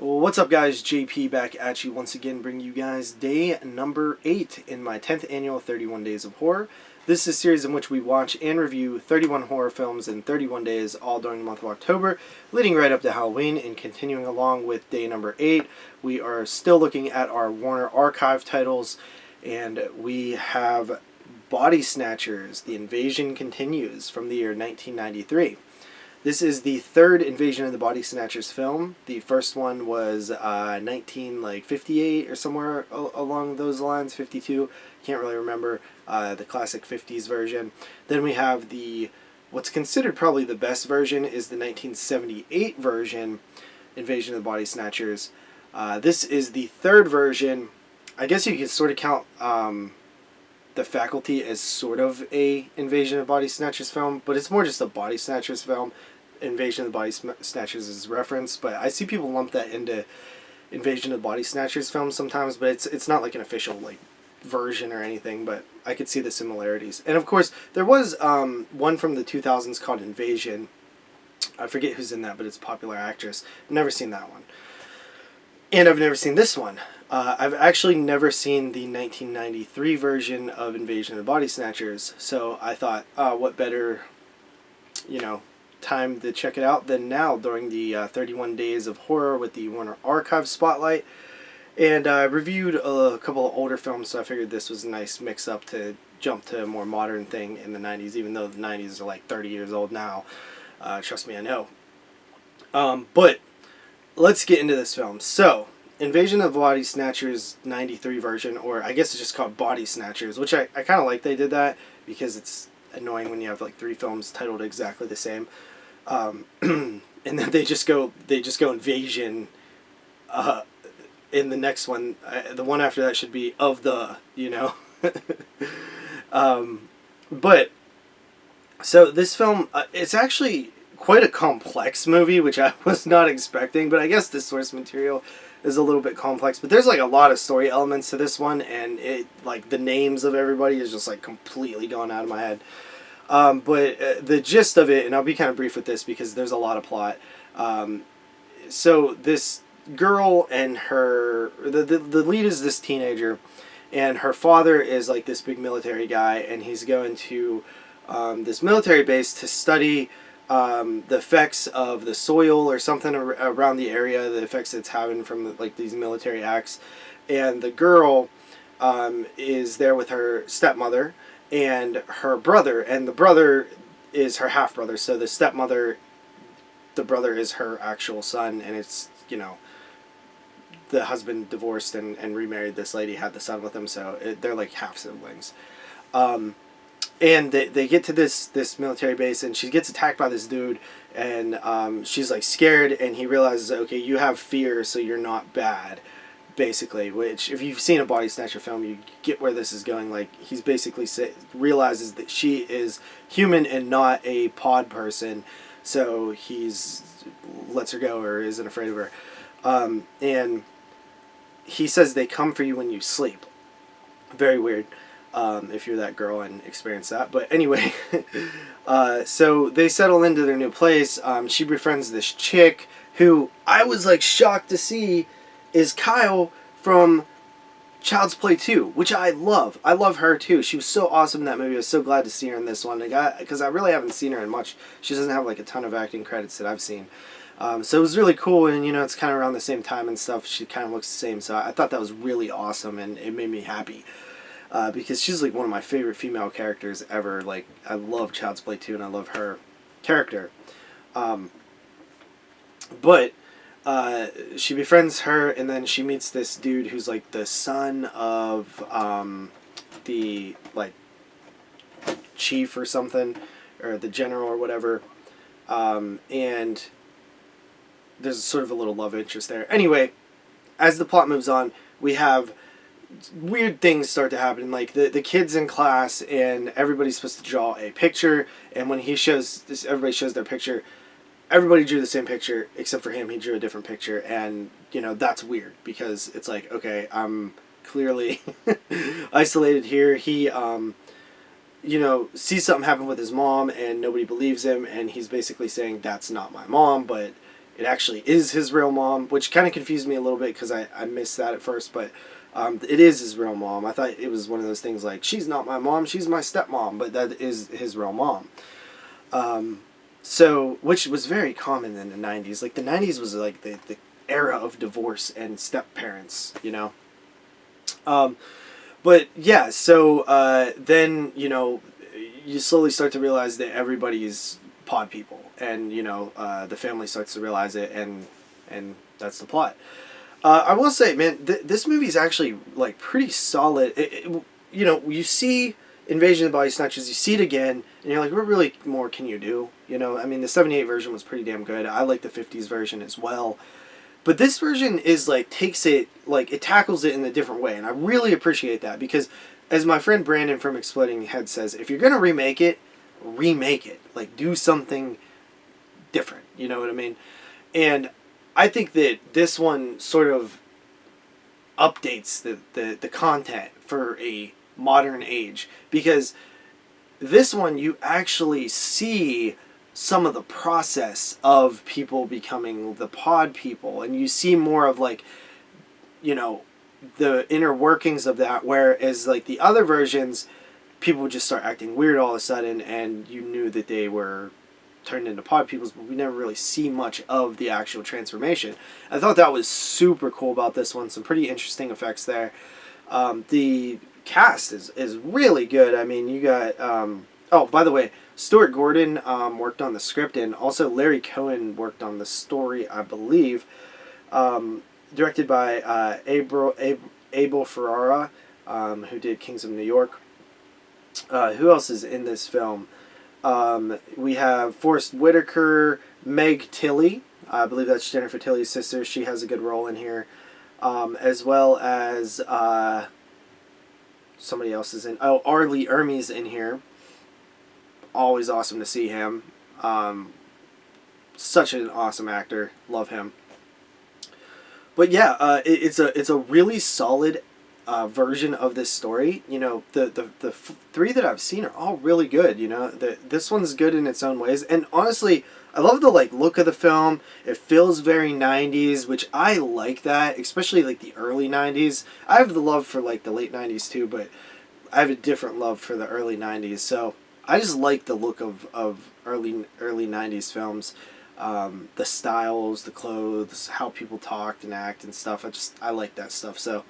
What's up, guys? JP back at you once again, bringing you guys day number 8 in my 10th annual 31 Days of Horror. This is a series in which we watch and review 31 horror films in 31 days, all during the month of October, leading right up to Halloween. And continuing along with day number 8, we are still looking at our Warner Archive titles, and we have Body Snatchers, The Invasion Continues, from the year 1993. This is the third Invasion of the Body Snatchers film. The first one was 1958 or somewhere along those lines, 52. Can't really remember, the classic 50s version. Then we have what's considered probably the best version is the 1978 version, Invasion of the Body Snatchers. This is the third version. I guess you could sort of count The Faculty as sort of a Invasion of the Body Snatchers film, but it's more just a Body Snatchers film. Invasion of the Body Snatchers is referenced, but I see people lump that into Invasion of the Body Snatchers films sometimes, but it's not like an official version or anything, but I could see the similarities. And of course, there was one from the 2000s called Invasion. I forget who's in that, but it's a popular actress. Never seen that one. And I've never seen this one. I've actually never seen the 1993 version of Invasion of the Body Snatchers, so I thought, what better, time to check it out than now during the 31 Days of Horror with the Warner Archive Spotlight. And I reviewed a couple of older films, so I figured this was a nice mix-up to jump to a more modern thing in the 90s, even though the 90s are like 30 years old now. Trust me, I know. But let's get into this film. So, Invasion of the Body Snatchers 93 version, or I guess it's just called Body Snatchers, which I kind of like they did that, because it's annoying when you have like 3 films titled exactly the same. And then they just go Invasion in the next one. The one after that should be But so this film, it's actually quite a complex movie, which I was not expecting, but I guess the source material is a little bit complex. But there's like a lot of story elements to this one, and the names of everybody is just like completely gone out of my head. But the gist of it, and I'll be kind of brief with this because there's a lot of plot. So this girl and the lead is this teenager, and her father is like this big military guy, and he's going to this military base to study the effects of the soil or something around the area, the effects it's having from these military acts. And the girl is there with her stepmother and her brother, and the brother is her half-brother, so the brother is her actual son, and it's, the husband divorced and remarried this lady, had the son with him, so they're like half-siblings. And they get to this military base, and she gets attacked by this dude, and she's like scared, and he realizes, okay, you have fear, so you're not bad, basically. Which, if you've seen a Body Snatcher film, you get where this is going. Like, he's basically realizes that she is human and not a pod person, so he's lets her go or isn't afraid of her. And he says they come for you when you sleep. Very weird. If you're that girl and experience that. But anyway, so they settle into their new place. She befriends this chick who I was like shocked to see is Kyle from Child's Play 2, which I love. I love her too. She was so awesome in that movie. I was so glad to see her in this one, because I really haven't seen her in much. She doesn't have like a ton of acting credits that I've seen. So it was really cool, and it's kind of around the same time and stuff. She kind of looks the same, so I thought that was really awesome, and it made me happy. Because she's like one of my favorite female characters ever. Like, I love Child's Play 2, and I love her character. But she befriends her, and then she meets this dude who's like the son of the chief or something, or the general or whatever. And there's sort of a little love interest there. Anyway, as the plot moves on, we have weird things start to happen. Like the kids in class, and everybody's supposed to draw a picture, and when everybody shows their picture, everybody drew the same picture except for him. He drew a different picture, and that's weird, because it's like, okay, I'm clearly isolated here. He sees something happen with his mom, and nobody believes him, and he's basically saying that's not my mom, but it actually is his real mom, which kind of confused me a little bit because I missed that at first, but it is his real mom. I thought it was one of those things like, she's not my mom, she's my stepmom, but that is his real mom. So, which was very common in the 90s. Like, the 90s was like the era of divorce and step-parents, you know? But yeah, so then, you know, you slowly start to realize that everybody's pod people, and you know, the family starts to realize it, and that's the plot. I will say, man, this movie is actually like pretty solid. You know, you see Invasion of the Body Snatchers, you see it again, and you're like, what really more can you do? You know, I mean, the '78 version was pretty damn good. I like the '50s version as well. But this version is like, takes it, like, it tackles it in a different way, and I really appreciate that, because as my friend Brandon from Exploding Head says, if you're gonna remake it, like, do something different, you know what I mean? And I think that this one sort of updates the content for a modern age, because this one you actually see some of the process of people becoming the pod people, and you see more of, like, you know, the inner workings of that, whereas like the other versions, people would just start acting weird all of a sudden, and you knew that they were turned into pod peoples, but we never really see much of the actual transformation. I thought that was super cool about this one. Some pretty interesting effects there. The cast is really good. I mean, you got oh, by the way, Stuart Gordon worked on the script, and also Larry Cohen worked on the story, I believe. Directed by Abel Ferrara, who did Kings of New York. Who else is in this film? We have Forrest Whitaker, Meg Tilly. I believe that's Jennifer Tilly's sister. She has a good role in here. As well as somebody else is in. Oh, Arlie Ermey's in here. Always awesome to see him. Such an awesome actor. Love him. But yeah, it's a really solid version of this story. You know, the three that I've seen are all really good. You know, this one's good in its own ways, and honestly, I love the like look of the film. It feels very 90s, which I like that, especially like the early 90s. I have the love for like the late 90s too, but I have a different love for the early 90s. So I just like the look of early 90s films. The styles, the clothes, how people talked and act and stuff. I like that stuff. So,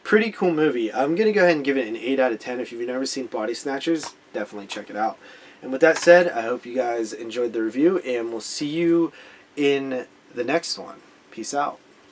pretty cool movie. I'm going to go ahead and give it an 8 out of 10. If you've never seen Body Snatchers, definitely check it out. And with that said, I hope you guys enjoyed the review, and we'll see you in the next one. Peace out.